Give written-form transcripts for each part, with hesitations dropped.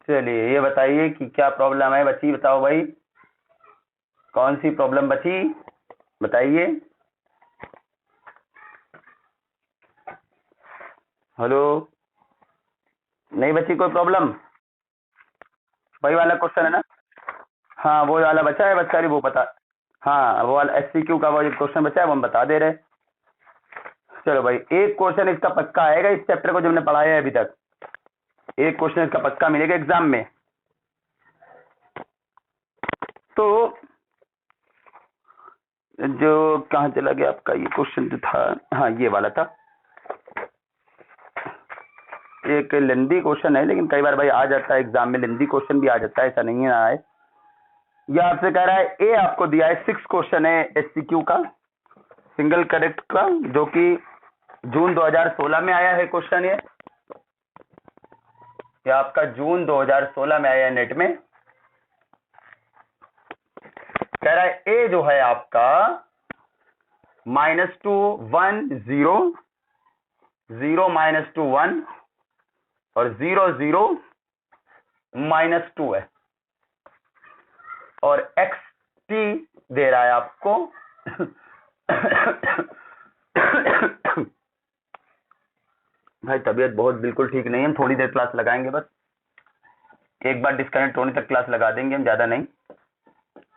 चलिए ये बताइए कि क्या प्रॉब्लम है बची, बताओ भाई, कौन सी प्रॉब्लम बची बताइए। हेलो, नहीं बची कोई प्रॉब्लम? वही वाला क्वेश्चन है ना? हाँ वो वाला बचा है बच्चा, वो पता। हाँ वो वाला एससीक्यू का वो क्वेश्चन बचा है, वो हम बता दे रहे हैं। चलो भाई, एक क्वेश्चन इसका पक्का आएगा इस चैप्टर को जो हमने पढ़ाया है अभी तक, एक क्वेश्चन इसका पक्का मिलेगा एग्जाम में। तो जो कहाँ चला गया आपका ये क्वेश्चन जो था, हाँ ये वाला था। एक लेंदी क्वेश्चन है, लेकिन कई बार भाई आ जाता है एग्जाम में, लेंदी क्वेश्चन भी आ जाता है, ऐसा नहीं है ना है। यह आपसे कह रहा है, ए आपको दिया है 6 क्वेश्चन है एससीक्यू का, सिंगल करेक्ट का, जो कि जून 2016 में आया है क्वेश्चन। ये आपका जून 2016 में आया है नेट में। कह रहा है ए जो है आपका -2 1 0 0 -2 1 और 0 0 -2 है, और एक्स टी दे रहा है आपको भाई तबीयत बहुत बिल्कुल ठीक नहीं है, हम थोड़ी देर क्लास लगाएंगे बस, एक बार डिस्कनेक्ट होने तक क्लास लगा देंगे हम, ज्यादा नहीं।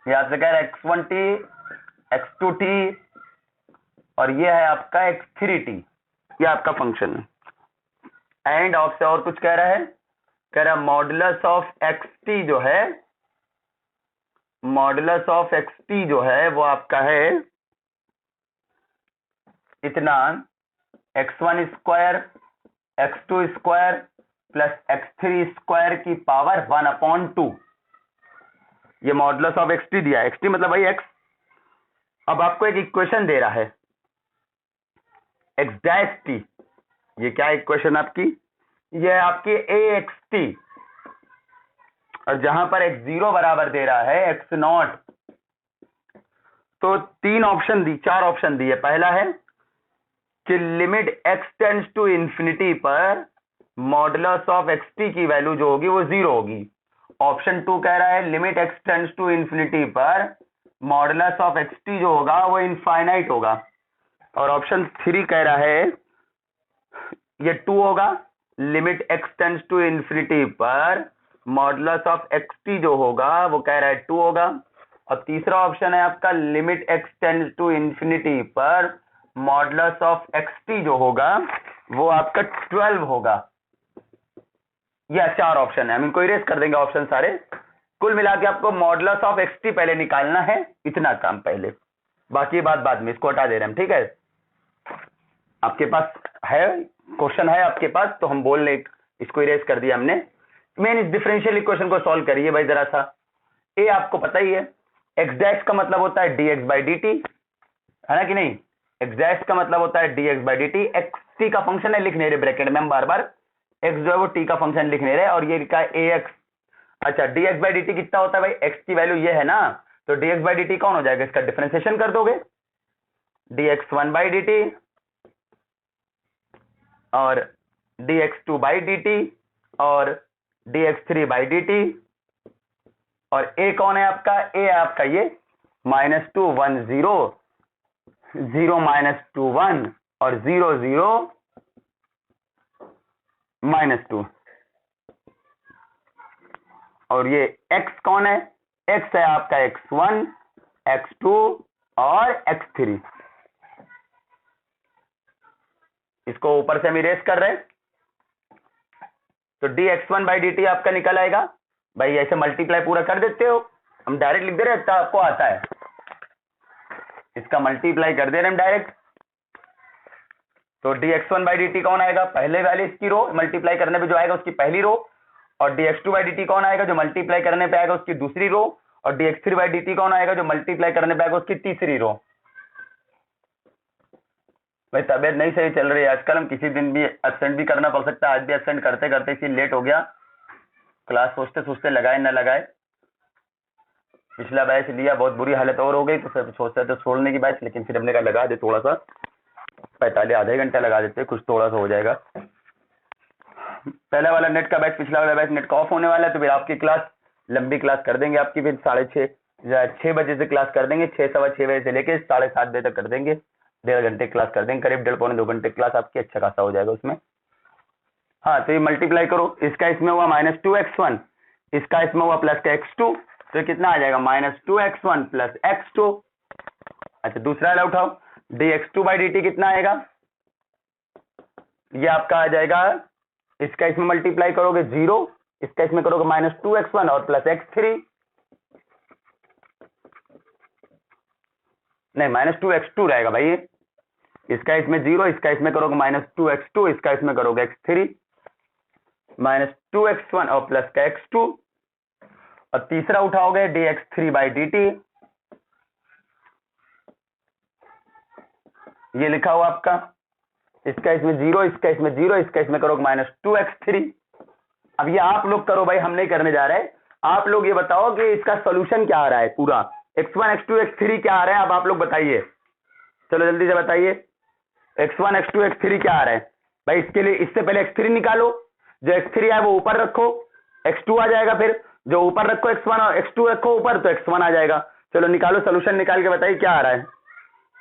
ये आपसे कह रहा है x1t x2t और ये है आपका x3t, ये आपका फंक्शन है। एंड आपसे और कुछ कह रहा है, कह रहा है मॉडुलस ऑफ xt जो है, मॉडुलस ऑफ xt जो है वो आपका है इतना, x1 square x2 square plus x3 square की पावर 1/2। ये मॉडुलस ऑफ xt दिया है, xt मतलब भाई x। अब आपको एक इक्वेशन दे रहा है x डैश t, ये क्या इक्वेशन आपकी, ये है आपकी axt, और जहां पर x0 बराबर दे रहा है x0। तो 3 ऑप्शन दी, 4 ऑप्शन दिए। पहला है कि limit x tends to infinity पर मॉडुलस ऑफ xt की वैल्यू जो होगी वो 0 होगी। ऑप्शन 2 कह रहा है limit x tends to infinity पर मॉडुलस ऑफ xt जो होगा वो इनफाइनाइट होगा। और ऑप्शन 3 कह रहा है ये 2 होगा, limit x tends to infinity पर मॉडुलस ऑफ xt जो होगा वो कह रहा है 2 होगा। और तीसरा ऑप्शन है आपका limit x tends to infinity पर मॉडुलस ऑफ xt जो होगा वो आपका 12 होगा। यह 4 ऑप्शन है, हम इनको इरेज कर देंगे ऑप्शन सारे। कुल मिला के आपको मॉडुलस ऑफ xt पहले निकालना है, इतना काम पहले, बाकी बात बाद में, इसको हटा दे रहे हैं हम, ठीक है। आपके पास है क्वेश्चन है आपके पास, तो हम बोल ले, इसको इरेज कर दिया हमने। मेन इस डिफरेंशियल इक्वेशन को सॉल्व करिए भाई जरा सा। ए आपको पता ही है, एक्स डैश का मतलब होता है dx/dt, है ना कि नहीं? एक्स डैश का मतलब होता है dx/dt, एक्स टी का फंक्शन है, लिख नहीं रहे ब्रैकेट में हम बार बार, एक्स जो है वो टी का फंक्शन लिख नहीं रहे, और ये लिखा है ax। अच्छा dx/dt कितना होता है भाई, एक्स की वैल्यू ये है ना, तो dx/dt कौन हो जाएगा, इसका डिफरेंशिएशन कर दोगे, dx1/dt और dx2/dt और dx3/dt, और a कौन है आपका, a है आपका ये -2 1 0 0 -2 1 और 0 0 -2, और ये x कौन है, x है आपका x1 x2 और x3। इसको ऊपर से हम इरेज कर रहे हैं, तो dx1/dt आपका निकल आएगा। भाई ऐसे मल्टीप्लाई पूरा कर देते हो, हम डायरेक्ट लिख दे रहे हैं, आपको आता है, इसका मल्टीप्लाई कर दे रहे हैं हम डायरेक्ट। तो dx1/dt कौन आएगा, पहले वाले इसकी रो मल्टीप्लाई करने पे जो आएगा उसकी पहली रो, और dx2/dt कौन आएगा जो मल्टीप्लाई करने पे आएगा उसकी दूसरी रो, और dx3/dt कौन आएगा जो मल्टीप्लाई करने पे आएगा उसकी तीसरी रो। भाई तबियत नहीं सही चल रही है आजकल, हम किसी दिन भी एब्सेंट भी करना पड़ सकता है, आज भी एब्सेंट करते करते इसी लेट हो गया, क्लास सोचते सोचते लगाए ना लगाए। पिछला बैच लिया, बहुत बुरी हालत और हो गई, तो फिर सोचते थे छोड़ने की बैच, लेकिन फिर हमने कहा लगा दे थोड़ा सा, 45 आधे घंटा लगा देते, कुछ थोड़ा सा हो जाएगा। पहला वाला नेट का बैच, पिछला वाला बैच नेट का ऑफ होने वाला है, तो फिर आपकी क्लास लंबी क्लास कर देंगे आपकी, फिर 6:30 से क्लास कर देंगे, 6-6:15 से लेके 7:30 तक कर देंगे, 1.5 घंटे क्लास कर देंगे, करीब 1.5-1.25 घंटे क्लास आपकी अच्छा खासा हो जाएगा उसमें। हाँ, तो ये मल्टीप्लाई करो, इसका इसमें हुआ -2x1, इसका इसमें हुआ प्लस का x2, तो कितना आ जाएगा -2x1 प्लस x2। अच्छा, दूसरा वाला उठाओ, dx2/dt कितना आएगा, ये आपका आ जाएगा, इसका इसमें मल्टीप्लाई करोगे 0, इसका इसमें करोगे -2x1 और प्लस x3, नहीं -2x2 रहेगा भाई, इसका इसमें 0, इसका इसमें करोगे -2x2, इसका इसमें करोगे x3, -2x1 और प्लस का x2, और तीसरा उठाओगे dx3/dt, ये लिखा हुआ आपका, इसका इसमें 0, इसका इसमें 0, इसका इसमें करोगे -2x3। अब ये आप लोग करो भाई, हम नहीं करने जा रहे, आप लोग ये बताओ कि इसका सोल्यूशन क्या आ रहा है, पूरा x1 x2 x3 क्या आ रहा है, अब आप लोग बताइए, चलो जल्दी से बताइए, x1 x2 x3 क्या आ रहा है भाई। इसके लिए इससे पहले x3 निकालो, जो x3 है वो ऊपर रखो, x2 आ जाएगा, फिर जो ऊपर रखो x1 और x2 रखो ऊपर, तो x1 आ जाएगा। चलो निकालो, सोल्यूशन निकाल के बताइए क्या आ रहा है,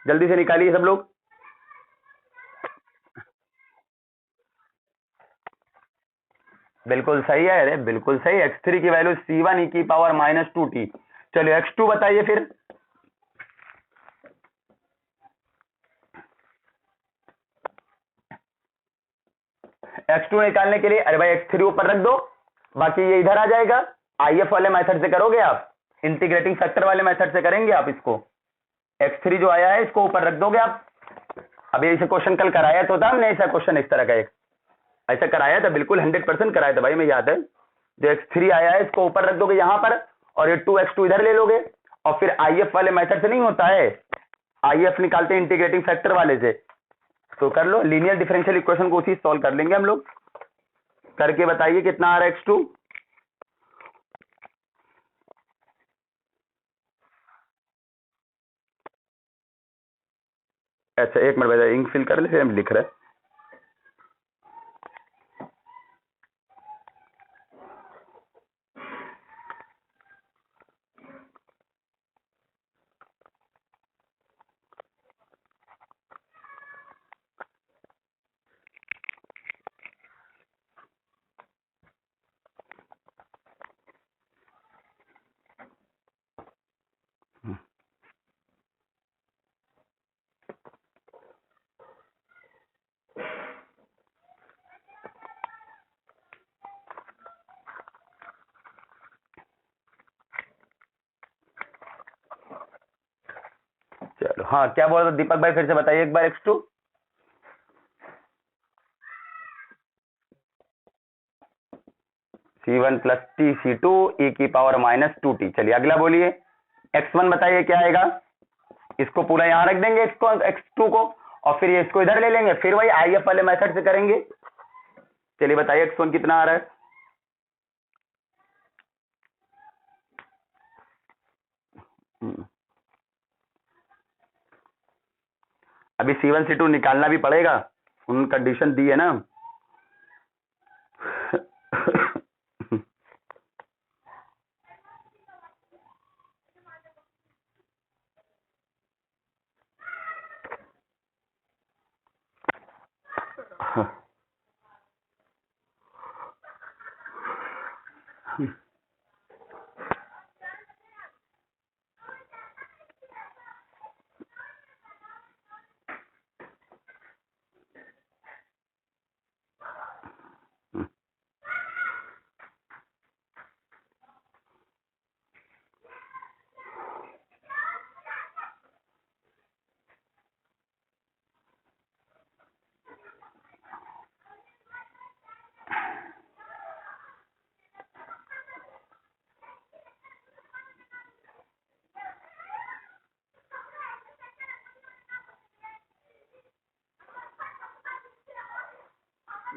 जल्दी से निकालिए सब लोग। बिल्कुल सही है, अरे बिल्कुल सही, x3 की वैल्यू c1 e की पावर -2t। चलो x2 बताइए फिर, x2 निकालने के लिए, अरे भाई x3 ऊपर रख दो, बाकी ये इधर आ जाएगा, IF वाले मेथड से करोगे आप, इंटीग्रेटिंग फैक्टर वाले मेथड से करेंगे आप इसको, x3 जो आया है इसको ऊपर रख दोगे आप। अभी ऐसे क्वेश्चन कल कराया तो था हमने, ऐसा क्वेश्चन इस तरह का एक ऐसा कराया था, बिल्कुल 100% कराया था भाई, मैं याद है। जो x3 आया है इसको ऊपर रख दोगे यहाँ पर, और ये 2x2 इधर ले लोगे, और फिर IF वाले मेथड से नहीं होता है, IF निकालते हैं इंटीग्रेटिंग फैक्टर वाले से, तो कर लो, लीनियर डिफरेंशियल इक्वेशन को उसी सॉल्व कर लेंगे हम लोग। करके बताइए कितना आ रहा है x2। अच्छा एक मिनट भाई, इंक फिल कर ले, फिर हम लिख रहे हैं। चलो हाँ, क्या बोल रहे दीपक भाई, फिर से बताइए एक बार x2। c1 plus T c2 e की पावर -2t। चलिए अगला बोलिए, x1 बताइए क्या आएगा, इसको पूरा यहां रख देंगे x2 को, और फिर ये इसको इधर ले लेंगे, फिर वही IF वाले मेथड से करेंगे। चलिए बताइए x1 कितना आ रहा है। अभी c1 c2 निकालना भी पड़ेगा, उन कंडीशन दी है ना।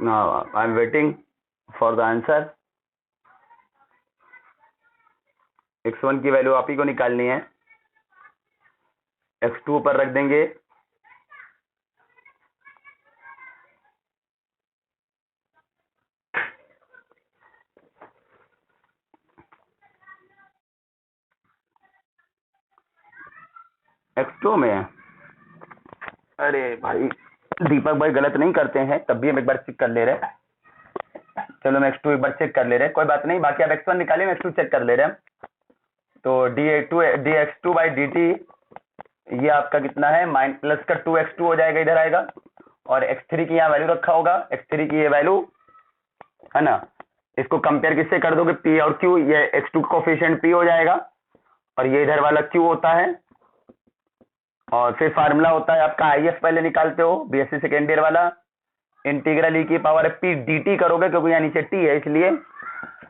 Now I am waiting for the answer। x1 की वैल्यू आप ही को निकालनी है, x2 पर रख देंगे, x2 में है। अरे भाई दीपक भाई गलत नहीं करते हैं, तब भी हम एक बार चेक कर ले रहे हैं। चलो हम x2 एक बार चेक कर ले रहे हैं, कोई बात नहीं, बाकी आप x1 निकालिए, हम x2 चेक कर ले रहे हैं। तो dx2 बाई dt ये आपका कितना है, प्लस का 2x2 हो जाएगा, इधर आएगा, और x3 की यहाँ वैल्यू रखा होगा, x3 की ये वैल्यू है ना, इसको कंपेयर किससे कर दोगे, p और q, ये x2 कोफिशिएंट p हो जाएगा, और ये इधर वाला q होता है, और फिर फार्मूला होता है आपका IF पहले निकालते हो, बीएससी सेकेंड ईयर वाला, इंटीग्रल e की पावर p dt करोगे, क्योंकि यहाँ नीचे t है इसलिए,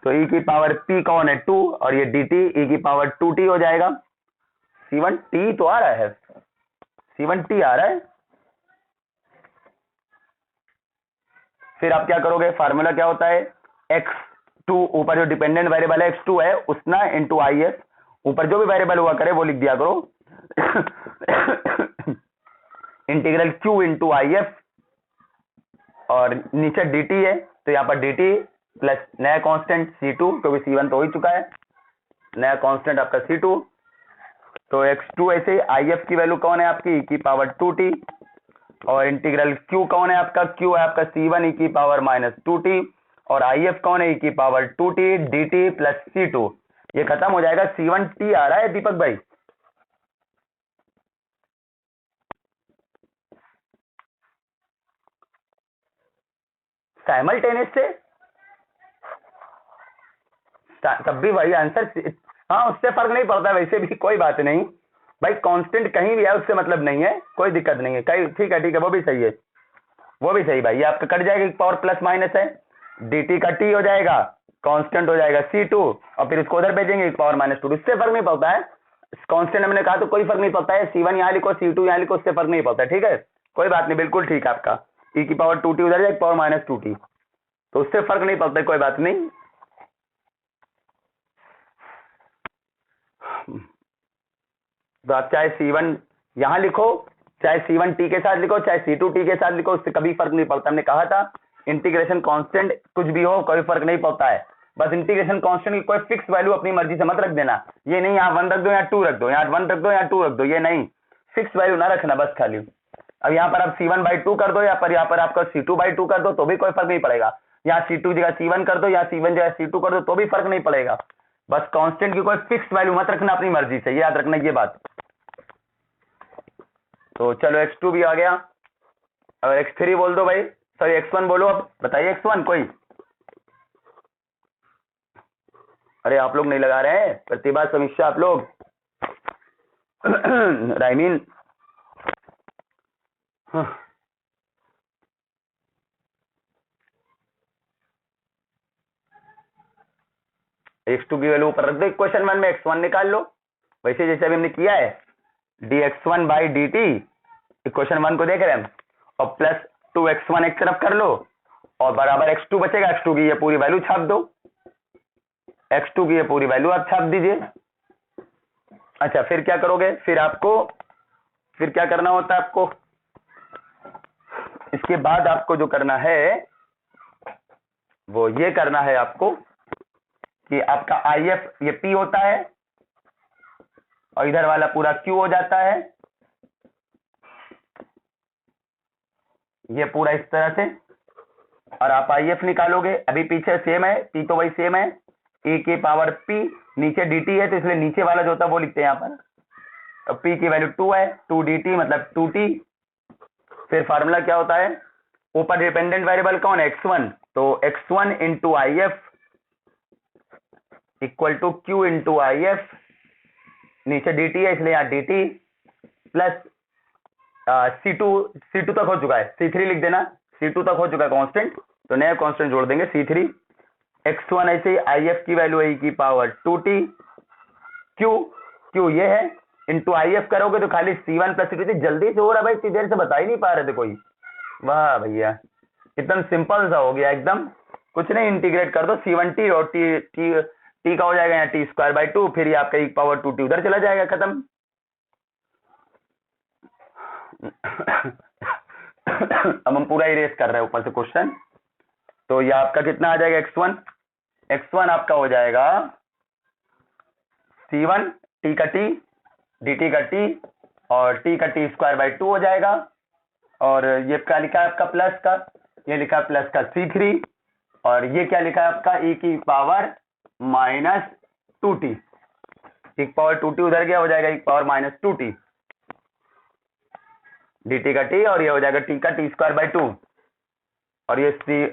तो e की पावर p कौन है 2, और ये dt e की पावर 2t हो जाएगा। C1t तो आ रहा है, C1t आ रहा है। फिर आप क्या करोगे, फार्मूला क्या होता है, x2 ऊपर जो डिपेंडेंट वेरिएबल है x2 है उतना इंटू IF, ऊपर जो भी वेरिएबल हुआ करे वो लिख दिया करो, इंटीग्रल q इंटू IF, और नीचे dt है, तो यहाँ पर dt प्लस नया कांस्टेंट C2, क्योंकि C1 तो हो ही चुका है, नया कांस्टेंट आपका C2, तो x2 ऐसे IF की वैल्यू कौन है आपकी e की पावर 2t, और इंटीग्रल q कौन है आपका, q है आपका C1 e की पावर माइनस 2t, और IF कौन है e की power 2t dt plus C2, ये खत्म हो जाएगा। C1t आ रहा है दीपक भाई, साइमल्टेनियस से, तब भी वही आंसर, हाँ उससे फर्क नहीं पड़ता, वैसे भी कोई बात नहीं भाई, कांस्टेंट कहीं भी है उससे मतलब नहीं है, कोई दिक्कत नहीं है, कहीं ठीक है वो भी सही है, वो भी सही भाई, ये आपका कट जाएगा, पावर प्लस माइनस है, dt का t हो जाएगा, कांस्टेंट हो जाएगा C2, और फिर इसको उधर भेजेंगे पावर माइनस 2, इससे फर्क नहीं पड़ता है, कांस्टेंट हमने कहा तो कोई फर्क नहीं पड़ता है, C1 यहाँ लिखो C2 यहाँ लिखो, उससे फर्क नहीं पड़ता, ठीक है कोई बात नहीं, बिल्कुल ठीक है आपका, e की पावर 2t उधर जाएगा, पावर माइनस 2t, तो उससे फर्क नहीं पड़ता, कोई बात नहीं। तो आप चाहे C1 यहां लिखो, चाहे C1 t के साथ लिखो, चाहे C2 t के साथ लिखो, उससे कभी फर्क नहीं पड़ता, हमने कहा था इंटीग्रेशन कांस्टेंट कुछ भी हो कोई फर्क नहीं पड़ता है, बस इंटीग्रेशन कांस्टेंट की कोई फिक्स वैल्यू अपनी मर्जी से मत रख देना, ये नहीं यहाँ 1 रख दो, यहाँ 2 रख दो, यहाँ 1 रख दो, यहाँ 2 रख दो, ये नहीं, फिक्स वैल्यू ना रखना बस खाली। अब यहाँ पर आप C1 बाई 2 कर दो, या पर यहाँ पर आपका C2 बाई 2 कर दो, तो भी कोई फर्क नहीं पड़ेगा, यहाँ C2 जगह C1 कर दो, या C1 जगह C2 कर दो, तो भी फर्क नहीं पड़ेगा, बस कांस्टेंट की कोई फिक्स वैल्यू मत रखना अपनी मर्जी से, याद रखना ये बात। तो चलो x2 भी आ गया, और x3 बोल दो भाई, सॉरी x1 बोलो, अब बताइए x1 कोई, अरे आप लोग नहीं लगा रहे हैं, प्रतिभा समीक्षा आप लोग, राइमीन, x2 की वैल्यू ऊपर रख दो इक्वेशन 1 में, x1 निकाल लो, वैसे जैसे अभी हमने किया है, dx1 बाई dt, इक्वेशन 1 को देख रहे हैं, और प्लस 2x1 एक तरफ कर लो, और बराबर x2 बचेगा, x2 की ये पूरी वैल्यू छाप दो, x2 की ये पूरी वैल्यू आप छाप दीजिए। अच्छा फिर क्या करोगे, फिर क्या करना होता है आपको, इसके बाद आपको जो करना है वो ये करना है आपको कि आपका IF ये P होता है, और इधर वाला पूरा Q हो जाता है, ये पूरा इस तरह से, और आप IF निकालोगे, अभी पीछे सेम है, P तो वही सेम है, e की पावर P, नीचे dt है तो इसलिए नीचे वाला जो होता है वो लिखते हैं यहाँ पर, तो P की वैल्यू 2 है, 2 dt मतलब 2t, फिर फार्मूला क्या होता है, ऊपर डिपेंडेंट वेरिएबल कौन है x1, तो x1 into IF equal to Q into IF, नीचे dt है इसलिए यहाँ dt प्लस C2 तक हो चुका है, C3 लिख देना, C2 तक हो चुका है कांस्टेंट, तो नया कांस्टेंट जोड़ देंगे C3, x1 ऐसे IF की वैल्यू है e की पावर 2t, Q ये है, इंटू IF करोगे तो खाली C1 प्लस C2, जल्दी से हो रहा भाई, इतनी देर से बता ही नहीं पा रहे थे कोई, वाह भैया एकदम सिंपल सा हो गया एकदम, कुछ नहीं इंटीग्रेट कर दो, C1t और t का हो जाएगा यहाँ t स्क्वायर बाई 2, फिर ये आपका e पावर 2t उधर चला जाएगा, खत्म। अब हम पूरा इरेज कर रहे हैं ऊपर से क्वेश्चन, तो ये आपका कितना आ जाएगा x1 आपका हो जाएगा C1 t का t dt का t और टी का टी स्क्वायर बाई 2 हो जाएगा, और ये क्या लिखा है आपका प्लस का, ये लिखा है प्लस का C3, और ये क्या लिखा है आपका e की पावर माइनस 2t, e की पावर 2t उधर गया, हो जाएगा e की पावर माइनस 2t dt का t, और ये हो जाएगा t का टी स्क्वायर बाई 2, और ये c,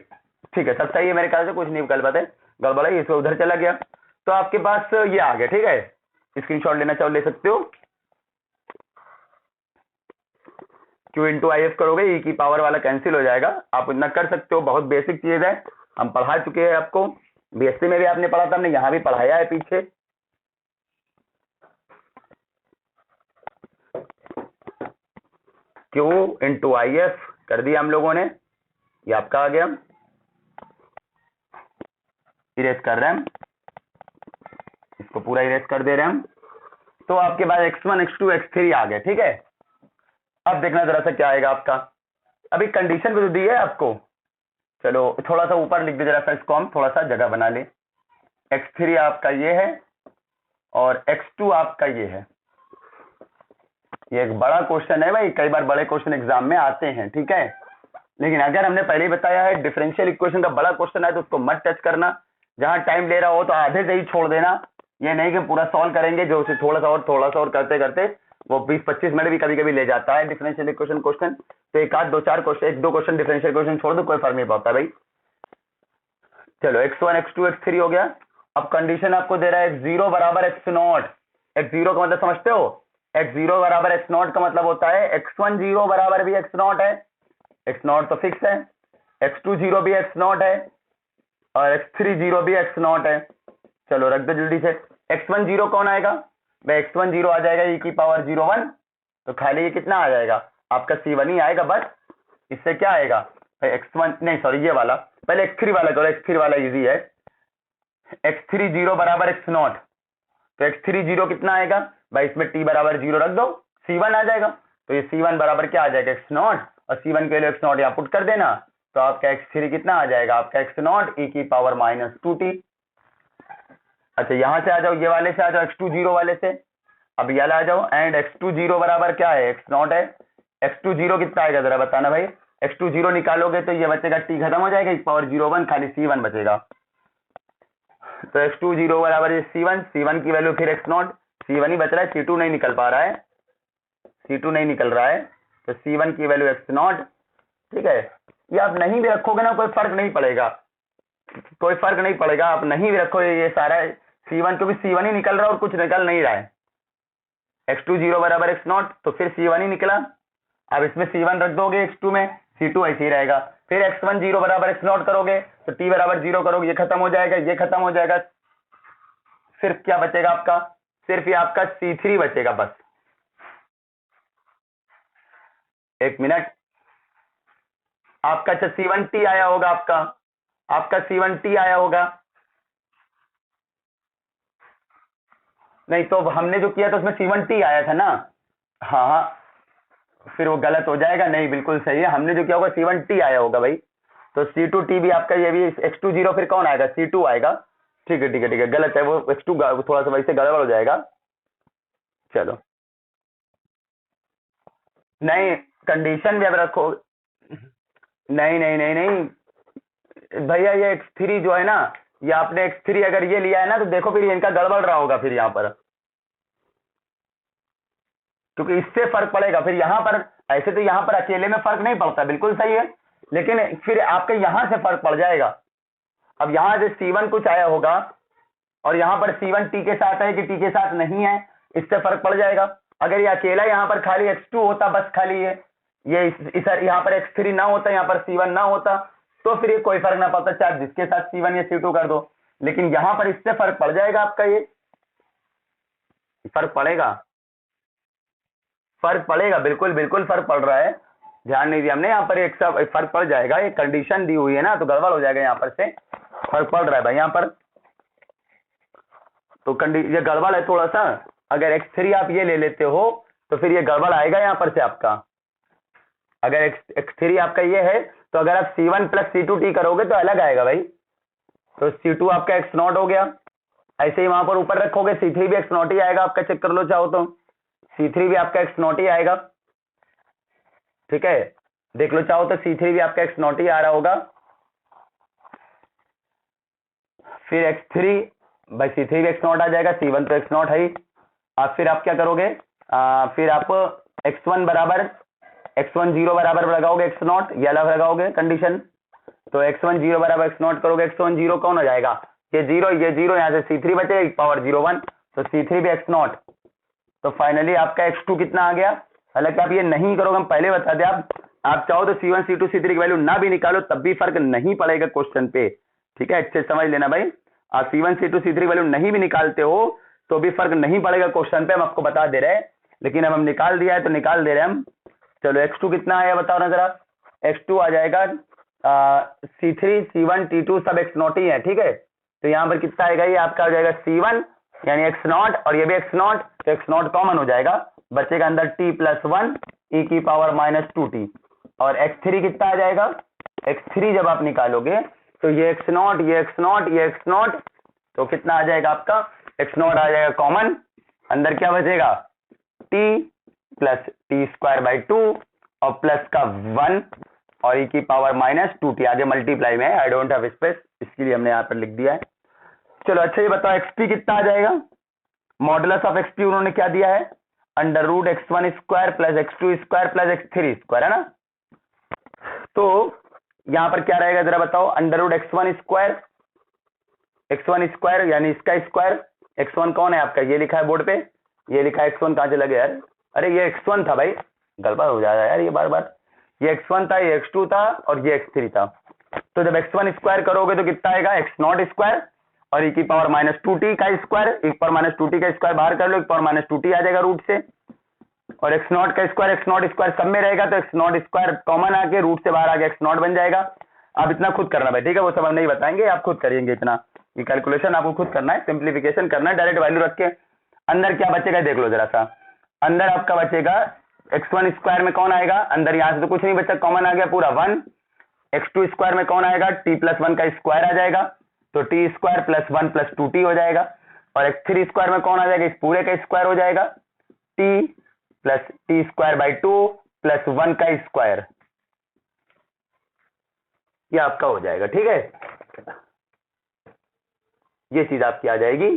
ठीक है सब सही है मेरे ख्याल से, कुछ नहीं गलत है, गड़बड़ है, इसमें उधर चला गया। तो आपके पास ये आ गया, ठीक है, स्क्रीनशॉट लेना चाहो ले सकते हो। Q इंटू आई एफ करोगे e की पावर वाला कैंसिल हो जाएगा, आप इतना कर सकते हो, बहुत बेसिक चीज है, हम पढ़ा चुके हैं आपको, बीएससी में भी आपने पढ़ा था, हमने यहाँ भी पढ़ाया है पीछे। Q इंटू आई एफ कर दिया हम लोगों ने, ये आपका आ गया, इरेज कर रहे हैं हम, इसको पूरा इरेज कर दे रहे हैं हम। तो आपके पास x1 x2 x3 आ गया, ठीक है। अब देखना जरा सा क्या आएगा आपका, अभी कंडीशन भी तो दी है आपको, चलो थोड़ा सा ऊपर लिख दे जरा सा, इसको हम थोड़ा सा जगह बना ले। x3 आपका ये है और x2 आपका ये है, ये एक बड़ा क्वेश्चन है भाई, कई बार बड़े क्वेश्चन एग्जाम में आते हैं, ठीक है। लेकिन अगर हमने पहले ही बताया है डिफरेंशियल इक्वेशन का बड़ा क्वेश्चन है तो उसको मत टच करना, जहां टाइम ले रहा हो तो आधे से ही छोड़ देना, ये नहीं कि पूरा सॉल्व करेंगे, जो उसे थोड़ा सा और करते करते वो 20-25 मिनट भी कभी कभी ले जाता है डिफरेंशियल इक्वेशन क्वेश्चन। तो एक आध दो चार क्वेश्चन, एक दो क्वेश्चन डिफरेंशियल क्वेश्चन छोड़ दो, कोई फर्क नहीं पड़ता भाई। चलो x1 x2 x3 हो गया। अब कंडीशन आपको दे रहा है x0 बराबर x0, x0 का मतलब समझते हो, x0 बराबर x0 का मतलब होता है x1 0 बराबर भी x0 है, x0 तो फिक्स है, x2 0 भी x0 है, और x3 0 भी x0 है। चलो रख दो जल्दी से, x1 0 कौन आएगा भाई, x1 0 आ जाएगा e की पावर 01, तो खाली ये कितना आ जाएगा आपका C1 ही आएगा बस, इससे क्या आएगा भाई x1 नहीं सॉरी ये वाला, पहले x3 वाला करो, x3 वाला इजी है, x3 0 बराबर x0, तो x3 0 कितना आएगा भाई, इसमें t बराबर 0 रख दो, C1 आ जाएगा, तो ये C1 बराबर क्या आ जाएगा x0, और C1 के लिए x0 यहाँ पुट कर देना, तो आपका x3 कितना आ जाएगा आपका x0 e की पावर माइनस 2t। अच्छा यहां से आ जाओ, ये वाले से आ जाओ, x2 0 वाले से, अब ये आ जाओ, एंड x2 0 बराबर क्या है x0 है, x2 0 कितना आएगा जरा बताना भाई, x2 0 निकालोगे तो ये बचेगा t खत्म हो जाएगा, e पावर 01 खाली C1 बचेगा, तो x2 0 बराबर है C1, C1 की वैल्यू फिर x0, C1 ही बच रहा है, C2 नहीं निकल पा रहा है, C2 नहीं निकल रहा है, तो C1 की वैल्यू x0, ठीक है। ये आप नहीं भी रखोगे ना कोई फर्क नहीं पड़ेगा, कोई फर्क नहीं पड़ेगा, आप नहीं भी रखो, ये सारा C1 क्योंकि C1 ही निकल रहा है और कुछ निकल नहीं रहा है, x2 0 बराबर x0, तो फिर C1 ही निकला, अब इसमें C1 रख दोगे x2 में, C2 ऐसे ही रहेगा, फिर x1 0 बराबर x0 करोगे तो t बराबर 0 करोगे, ये खत्म हो जाएगा, ये खत्म हो जाएगा, सिर्फ क्या बचेगा आपका, सिर्फ ये आपका C3 बचेगा बस। एक मिनट, आपका अच्छा C1t आया होगा, आपका C1t आया होगा, नहीं तो हमने जो किया था उसमें C1t आया था ना, हाँ हाँ फिर वो गलत हो जाएगा, नहीं बिल्कुल सही है, हमने जो किया होगा C1t आया होगा भाई, तो C2t भी आपका, ये भी x2 0 फिर कौन आएगा C2 आएगा, ठीक है ठीक है ठीक है, गलत है वो x2 थोड़ा सा वैसे गड़बड़ हो जाएगा। चलो नहीं कंडीशन भी अब रखो, नहीं नहीं नहीं नहीं भैया, ये x3 जो है ना, ये आपने x3 अगर ये लिया है ना तो देखो फिर इनका गड़बड़ रहा होगा फिर यहाँ पर, क्योंकि इससे फर्क पड़ेगा फिर यहाँ पर, ऐसे तो यहाँ पर अकेले में फर्क नहीं पड़ता, बिल्कुल सही है, लेकिन फिर आपके यहाँ से फर्क पड़ जाएगा। अब यहाँ से C1 कुछ आया होगा और यहाँ पर C1 t के साथ है कि t के साथ नहीं है, इससे फर्क पड़ जाएगा। अगर ये अकेला यहाँ पर खाली x2 होता, बस खाली ये इस यहाँ पर x3 ना होता, यहाँ पर C1 ना होता, तो फिर ये कोई फर्क ना पड़ता, चाहे जिसके साथ C1 या C2 कर दो, लेकिन यहाँ पर इससे फर्क पड़ जाएगा आपका, ये फर्क पड़ेगा, फर्क पड़ेगा, बिल्कुल बिल्कुल फर्क पड़ रहा है, ध्यान नहीं दिया हमने, यहाँ पर एक सब फर्क पड़ जाएगा, ये कंडीशन दी हुई है ना तो गड़बड़ हो जाएगा, यहाँ पर से फर्क पड़ रहा है भाई यहाँ पर, तो ये गड़बड़ है थोड़ा सा, अगर x3 आप ये ले लेते हो तो फिर ये गड़बड़ आएगा यहाँ पर से आपका, अगर x3 आपका ये है तो अगर आप C1 प्लस C2t करोगे तो अलग आएगा भाई, तो C2 आपका x0 हो गया, ऐसे ही वहां पर ऊपर रखोगे C3 भी x0 ही आएगा आपका, चेक कर लो चाहो तो, C3 भी आपका x नॉट ही आएगा, ठीक है, देख लो चाहो तो C3 भी आपका x नॉट ही आ रहा होगा। फिर x3 भाई C3 भी x नॉट आ जाएगा, C1 तो x नॉट है ही। अब फिर आप क्या करोगे, फिर आप x1 बराबर x1 0 बराबर लगाओगे x नॉट, ये अलग लगाओगे कंडीशन। तो x1 0 बराबर x नॉट करोगे, x1 0 कौन हो जाएगा, ये 0, ये 0, यहाँ से C3 बचेगा पावर 0 1, तो C3 भी x नॉट। तो फाइनली आपका x2 कितना आ गया। हालांकि आप ये नहीं करोगे, हम पहले बता दें, आप चाहो तो C1 C2 C3 की वैल्यू ना भी निकालो तब भी फर्क नहीं पड़ेगा क्वेश्चन पे, ठीक है, अच्छे समझ लेना भाई। आप C1 C2 C3 की वैल्यू नहीं भी निकालते हो तो भी फर्क नहीं पड़ेगा क्वेश्चन पे, हम आपको बता दे रहे हैं, लेकिन अब हम निकाल दिया है तो निकाल दे रहे हैं हम। चलो x2 कितना आया बताओ ना जरा। x2 आ जाएगा C3 C1 T2 सब x नॉट ही है, ठीक है, तो यहाँ पर कितना आएगा, ये आपका हो जाएगा C1 यानी x नॉट, और ये भी x नॉट, तो x नॉट कॉमन हो जाएगा, बचेगा अंदर t प्लस 1 e की पावर माइनस 2t। और x3 कितना आ जाएगा, x3 जब आप निकालोगे तो ये x नॉट, ये x नॉट, ये x नॉट, तो कितना आ जाएगा आपका, x नॉट आ जाएगा कॉमन, अंदर क्या बचेगा t plus T square by 2 और प्लस का 1 और e की पावर माइनस 2t, आगे मल्टीप्लाई में आई डोंट हैव स्पेस इसके लिए हमने यहाँ पर लिख दिया है। चलो अच्छा ये बताओ xp कितना आ जाएगा। मॉडुलस ऑफ xp उन्होंने क्या दिया है, under root x1 square plus x2 square plus x3 square, है ना। तो यहां पर क्या रहेगा जरा बताओ, अंडर रूट x1 स्क्वायर यानी इसका स्क्वायर, x1 कौन है आपका, ये लिखा है बोर्ड पे, ये लिखा है x1 कहां से लगे यार, अरे ये x1 था भाई, गड़बड़ हो जाएगा यार ये बार बार, ये x1 था, ये x2 था और ये x3 था। तो जब x1 स्क्वायर करोगे तो कितना आएगा, x नॉट स्क्वायर और e की पावर माइनस 2t का स्क्वायर, e की पावर माइनस 2t का स्क्वायर बाहर कर लो, e की पावर माइनस 2t आ जाएगा रूट से, और x नॉट का स्क्वायर, x नॉट स्क्वायर सब में रहेगा तो x नॉट स्क्वायर कॉमन आके रूट से बाहर आके x नॉट बन जाएगा। आप इतना खुद करना भाई, ठीक है, वो सब हम नहीं बताएंगे, आप खुद करेंगे, इतना ये कैलकुलेशन आपको खुद करना है, सिंप्लीफिकेशन करना है, डायरेक्ट वैल्यू रख के। अंदर क्या बचेगा देख लो जरा सा, अंदर आपका बचेगा x1 स्क्वायर में कौन आएगा, अंदर यहां से तो कुछ नहीं बचा, कॉमन आ गया पूरा 1, x2 स्क्वायर में कौन आएगा, t प्लस 1 का स्क्वायर आ जाएगा, तो t square plus 1 plus 2t हो जाएगा, और x3 स्क्वायर में कौन आ जाएगा, इस पूरे का स्क्वायर हो जाएगा, t plus T square by 2 plus 1 का स्क्वायर, ये आपका हो जाएगा, ठीक है, ये चीज आपकी आ जाएगी।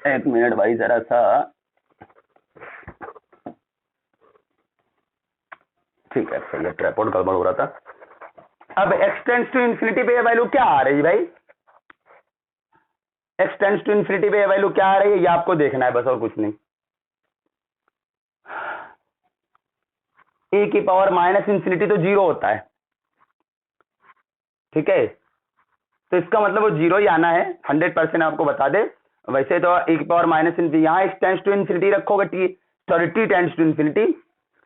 एक मिनट भाई जरा सा, ठीक है, सही है, ट्राइपॉड गड़बड़ हो रहा था। अब x टेंड्स टू इंफिनिटी पे ये वैल्यू क्या आ रही है भाई, x टेंड्स टू इंफिनिटी पे ये वैल्यू क्या आ रही है, ये आपको देखना है बस, और कुछ नहीं। e की पावर माइनस इंफिनिटी तो 0 होता है, ठीक है, तो इसका मतलब वो 0 ही आना है, 100% आपको बता दे। वैसे तो e की पावर माइनस इंफिनिटी, यहाँ x टेंड्स टू इंफिनिटी रखोगे, t टेंड्स टू इंफिनिटी,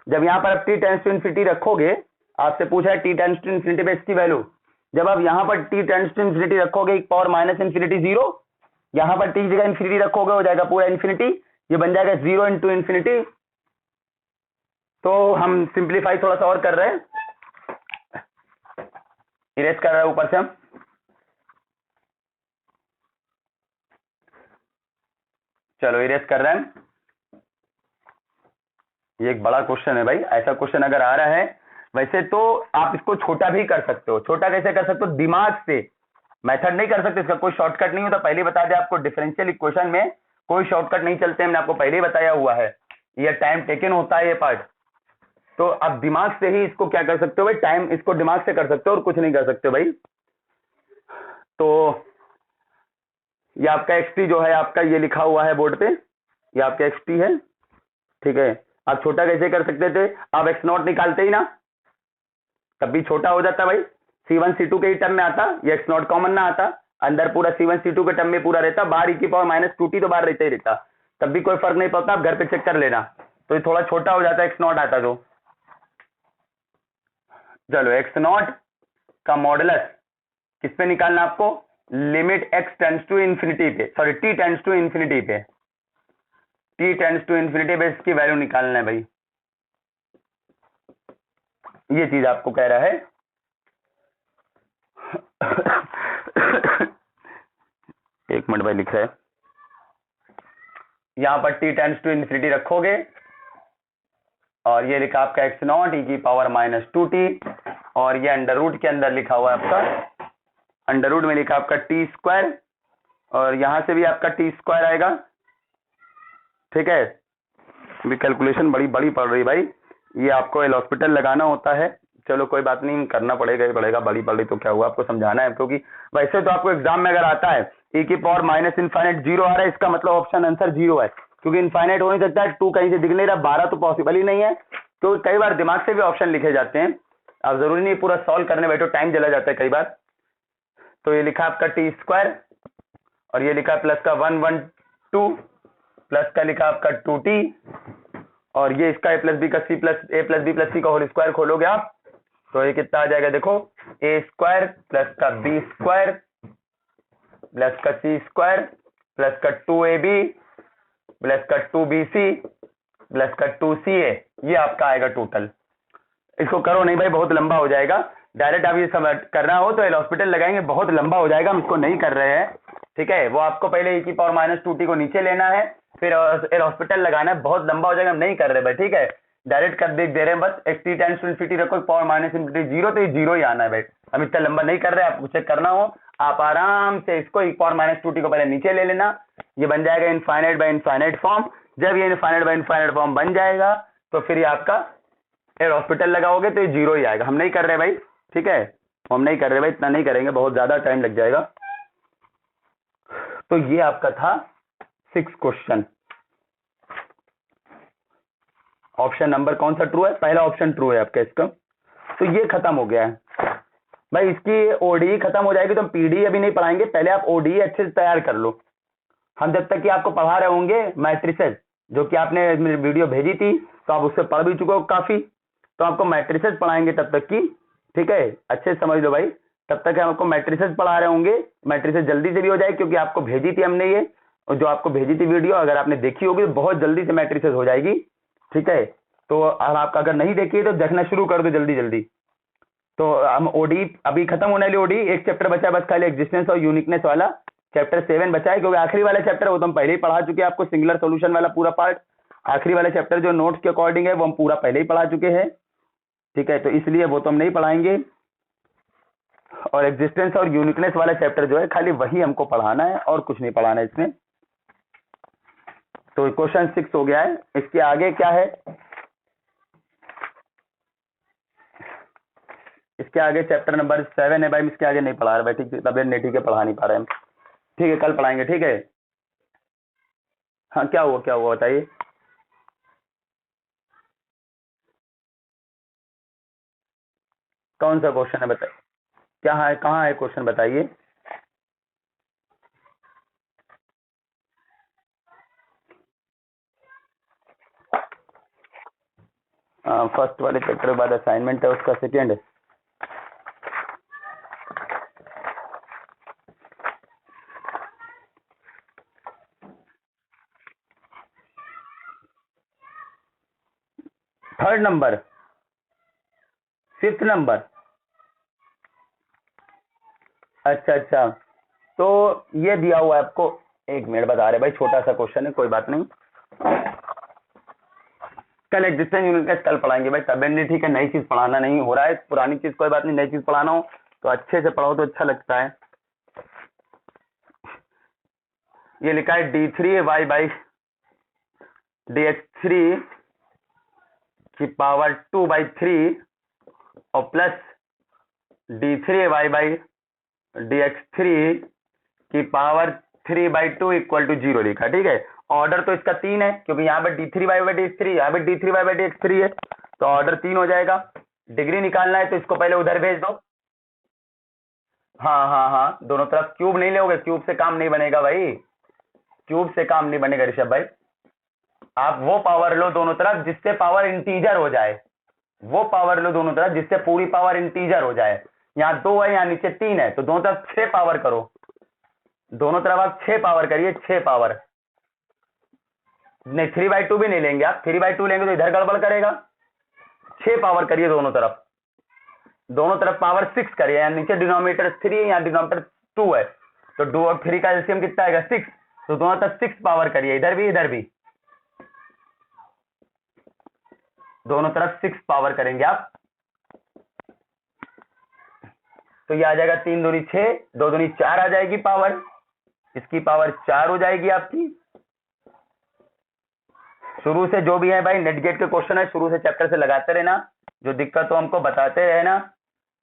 जब यहाँ पर आप t टेंड्स टू इंफिनिटी रखोगे, आपसे पूछा है t टेंड्स टू इंफिनिटी पे इसकी वैल्यू, जब आप यहाँ पर t टेंड्स टू इंफिनिटी रखोगे, e पावर माइनस इंफिनिटी 0, यहाँ पर t जगह इंफिनिटी रखोगे हो जाएगा पूरा इंफिनिटी, ये बन जाएगा 0 इंटू इंफिनिटी। तो हम सिंप्लीफाई थोड़ा सा और कर रहे हैं, इरेज कर रहे हैं ऊपर से हम, चलो इरेज कर रहे हैं। ये एक बड़ा क्वेश्चन है भाई, ऐसा क्वेश्चन अगर आ रहा है, वैसे तो आप इसको छोटा भी कर सकते हो, छोटा कैसे कर सकते हो, दिमाग से, मेथड नहीं कर सकते, इसका कोई शॉर्टकट नहीं होता, पहले बता दें आपको, डिफरेंशियल इक्वेशन में कोई शॉर्टकट नहीं चलते, हमने आपको पहले ही बताया हुआ है, ये टाइम टेकन होता है ये पार्ट, तो आप दिमाग से ही इसको क्या कर सकते हो भाई, टाइम इसको दिमाग से कर सकते हो और कुछ नहीं कर सकते भाई। तो ये आपका एक्सटी जो है आपका, ये लिखा हुआ है बोर्ड पे, ये आपका एक्सटी है, ठीक है। आप छोटा कैसे कर सकते थे, आप एक्स नॉट निकालते ही ना, तब भी छोटा हो जाता भाई, C1 C2 के ही टर्म में आता, ये एक्स नॉट कॉमन ना आता, अंदर पूरा C1 C2 के टर्म में पूरा रहता, बाहर e की पावर माइनस 2t तो बाहर रहता ही रहता, तब भी कोई फर्क नहीं पड़ता, आप घर पे चेक कर लेना, तो ये थोड़ा छोटा हो जाता है, एक्स नॉट आता तो। चलो एक्स नॉट का मॉडुलस किस पे निकालना आपको, limit x tends to infinity पे, sorry t tends to infinity पे, t टेंड्स टू इंफिनिटी पे इसकी वैल्यू निकालना है भाई, ये चीज आपको कह रहा है। मिनट भाई लिख रहे हैं, यहाँ पर t टेंड्स टू इन्फिनिटी रखोगे और ये लिखा आपका x नॉट e की पावर माइनस 2t, और ये अंडर रूट के अंदर लिखा हुआ है आपका, अंडर रूट में लिखा आपका टी स्क्वायर, और यहां से भी आपका टी स्क्वायर आएगा। ठीक है, भी कैलकुलेशन बड़ी बड़ी पड़ रही भाई, ये आपको एल हॉस्पिटल लगाना होता है। चलो कोई बात नहीं, करना पड़ेगा ही पड़ेगा, बड़ी पड़ रही तो क्या हुआ, आपको समझाना है, क्योंकि वैसे तो आपको एग्जाम में अगर आता है e की पावर माइनस इनफाइनाइट 0 आ रहा है, इसका मतलब ऑप्शन आंसर 0 है, क्योंकि इनफाइनाइट हो नहीं सकता है, 2 कहीं से दिख नहीं रहा, 12 तो पॉसिबल ही नहीं है, क्योंकि कई बार दिमाग से भी ऑप्शन लिखे जाते हैं, आप जरूरी नहीं पूरा सॉल्व करने बैठो, टाइम चला जाता है कई बार। तो ये लिखा आपका टी स्क्वायर, और ये लिखा प्लस का 112, प्लस का लिखा आपका 2t, और ये इसका a प्लस बी का सी प्लस ए प्लस बी प्लस सी का होल स्क्वायर खोलोगे आप, तो ये कितना आ जाएगा, देखो a स्क्वायर प्लस का b स्क्वायर प्लस का c स्क्वायर प्लस का 2ab प्लस का 2bc प्लस का 2ca, ये आपका आएगा टोटल। इसको करो नहीं भाई, बहुत लंबा हो जाएगा, डायरेक्ट आप ये समझ करना हो तो एल हॉस्पिटल लगाएंगे, बहुत लंबा हो जाएगा, हम इसको नहीं कर रहे हैं। ठीक है, वो आपको पहले e की पावर माइनस 2t को नीचे लेना है, फिर एल हॉस्पिटल लगाना है, बहुत लंबा हो जाएगा, हम नहीं कर रहे भाई। ठीक है, डायरेक्ट कर दे रहे हैं, बस x t tends to infinity रखो, पावर माइनस इन्फिनिटी 0, तो ये 0 ही आना है भाई, हम इतना लंबा नहीं कर रहे हैं। आपको चेक करना हो आप आराम से इसको e पावर माइनस 2t को पहले नीचे ले लेना, ये बन जाएगा इनफाइनाइट बाय इनफाइनाइट फॉर्म। जब ये इनफाइनाइट बाय इनफाइनाइट फॉर्म बन जाएगा तो फिर ये आपका एल हॉस्पिटल लगाओगे तो ये 0 ही आएगा, हम नहीं कर रहे भाई। ठीक है, हम नहीं कर रहे भाई, इतना नहीं करेंगे, बहुत ज्यादा टाइम लग जाएगा। तो ये आपका था 6 क्वेश्चन। ऑप्शन नंबर कौन सा ट्रू है, पहला ऑप्शन ट्रू है आपका इसका। तो ये खत्म हो गया है भाई, इसकी ओडी खत्म हो जाएगी तो हम पीडी अभी नहीं पढ़ाएंगे, पहले आप ओडी अच्छे से तैयार कर लो। हम जब तक कि आपको पढ़ा रहे होंगे मैट्रिसेस, जो कि आपने वीडियो भेजी थी तो आप उससे पढ़ भी चुके हो काफी, तो आपको मैट्रिसेस पढ़ाएंगे तब तक की। ठीक है, अच्छे से समझ लो भाई, तब तक हम आपको मैट्रिसेस पढ़ा रहे होंगे, मैट्रिसेस जल्दी से भी हो जाए, क्योंकि आपको भेजी थी हमने ये, और जो आपको भेजी थी वीडियो अगर आपने देखी होगी तो बहुत जल्दी से मैट्रिसेस हो जाएगी। ठीक है, तो आप अगर नहीं देखी तो देखना शुरू कर दो जल्दी जल्दी। तो हम ओडी अभी खत्म होने वाली, ओडी एक चैप्टर बचा है बस खाली, एग्जिस्टेंस और यूनिकनेस वाला, चैप्टर 7 बचा है, क्योंकि आखिरी वाला चैप्टर वो तो हम पहले ही पढ़ा चुके हैं आपको, सिंगुलर सॉल्यूशन वाला पूरा पार्ट, आखिरी वाला चैप्टर जो नोट्स के अकॉर्डिंग है वो हम पूरा पहले ही पढ़ा चुके हैं। ठीक है, तो इसलिए वो तो हम नहीं पढ़ाएंगे, और एग्जिस्टेंस और यूनिकनेस वाला चैप्टर जो है खाली वही हमको पढ़ाना है, और कुछ नहीं पढ़ाना है इसमें। तो क्वेश्चन 6 हो गया है, इसके आगे क्या है, इसके आगे चैप्टर नंबर 7 है भाई, इसके आगे नहीं पढ़ा रहे भाई, ठीक तबियत नहीं ठीक है, पढ़ा नहीं पा रहे हम। ठीक है, कल पढ़ाएंगे। ठीक है, हाँ क्या हुआ बताइए। कौन सा क्वेश्चन है बताइए, क्या है, कहाँ है क्वेश्चन बताइए। फर्स्ट वाले चैप्टर के बाद असाइनमेंट है, उसका सेकेंड है। थर्ड नंबर, 5th नंबर, अच्छा, तो ये दिया हुआ है आपको, एक मिनट बता रहे भाई, छोटा सा क्वेश्चन है, कोई बात नहीं, कल एग्जिस्टेंस यूनिकनेस कल पढ़ाएंगे भाई, तबियत नहीं ठीक है, नई चीज पढ़ाना नहीं हो रहा है, पुरानी चीज कोई बात नहीं, नई चीज पढ़ाना हो तो अच्छे से पढ़ाओ तो अच्छा लगता है। ये लिखा है d3y बाई dx3 की पावर 2/3 और प्लस d3y बाई dx3 की पावर 3/2 इक्वल टू 0 लिखा। ठीक है, ऑर्डर तो इसका 3 है, क्योंकि यहाँ पे d3y/dx3, यहाँ पे d3y/dx3 है, तो ऑर्डर 3 हो जाएगा। डिग्री निकालना है तो इसको पहले उधर भेज दो। हाँ, दोनों तरफ क्यूब नहीं लोगे, क्यूब से काम नहीं बनेगा भाई, क्यूब से काम नहीं बनेगा ऋषभ भाई। आप वो पावर लो दोनों तरफ जिससे पावर इंटीजर हो जाए, वो पावर लो दोनों तरफ जिससे पूरी पावर इंटीजर हो जाए। यहाँ 2 है, यहाँ नीचे 3 है, तो दोनों तरफ 6 पावर करो, दोनों तरफ आप 6 पावर करिए, 6 पावर नहीं, 3/2 भी नहीं लेंगे आप, 3/2 लेंगे तो इधर गड़बड़ करेगा, 6 पावर करिए दोनों तरफ पावर 6 करिए, यहाँ नीचे डिनोमिनेटर 3 है, यहाँ डिनोमिनेटर 2 है, तो 2 और 3 का एलसीएम कितना आएगा 6, तो दोनों तक 6 पावर करिए, इधर भी दोनों तरफ 6 पावर करेंगे आप, तो ये आ जाएगा 3 दूनी 6, 2 दूनी 4 आ जाएगी पावर, इसकी पावर 4 हो जाएगी आपकी। शुरू से जो भी है भाई नेट गेट के क्वेश्चन है शुरू से चैप्टर से लगाते रहना, जो दिक्कत हो हमको बताते रहना।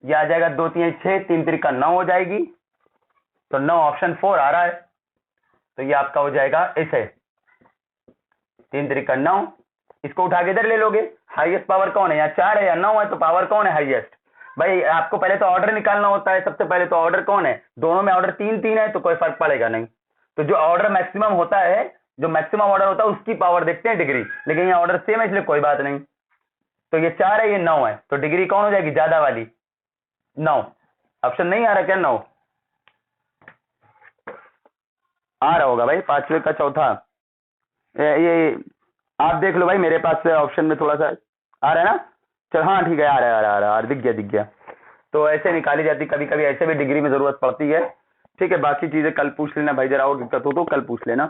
ये आ जाएगा 2 3 6, 3 3 का 9 हो जाएगी, तो 9 ऑप्शन 4 आ रहा है, तो ये आपका हो जाएगा ऐसे 3 3 का 9, इसको उठा के इधर ले लोगे। हाईएस्ट पावर कौन है, यहाँ 4 है या 9 है, तो पावर कौन है हाईएस्ट। भाई आपको पहले तो ऑर्डर निकालना होता है, सबसे पहले तो ऑर्डर कौन है, दोनों में ऑर्डर 3 3 है तो कोई फर्क पड़ेगा नहीं। तो जो ऑर्डर मैक्सिमम होता है, जो मैक्सिमम ऑर्डर होता है उसकी पावर देखते हैं डिग्री, लेकिन यहाँ ऑर्डर सेम है इसलिए कोई बात नहीं। तो ये 4 है ये 9 है, तो डिग्री कौन हो जाएगी ज्यादा वाली 9। ऑप्शन नहीं आ रहा क्या 9 आ रहा होगा भाई, 5वें का चौथा, ये आप देख लो भाई मेरे पास से ऑप्शन में थोड़ा सा आ रहा है ना। चल हाँ ठीक है, आ रहा है, दिख गया। तो ऐसे निकाली जाती, कभी कभी ऐसे भी डिग्री में जरूरत पड़ती है। ठीक है, बाकी चीजें कल पूछ लेना भाई, जरा और दिक्कत हो तो कल पूछ लेना।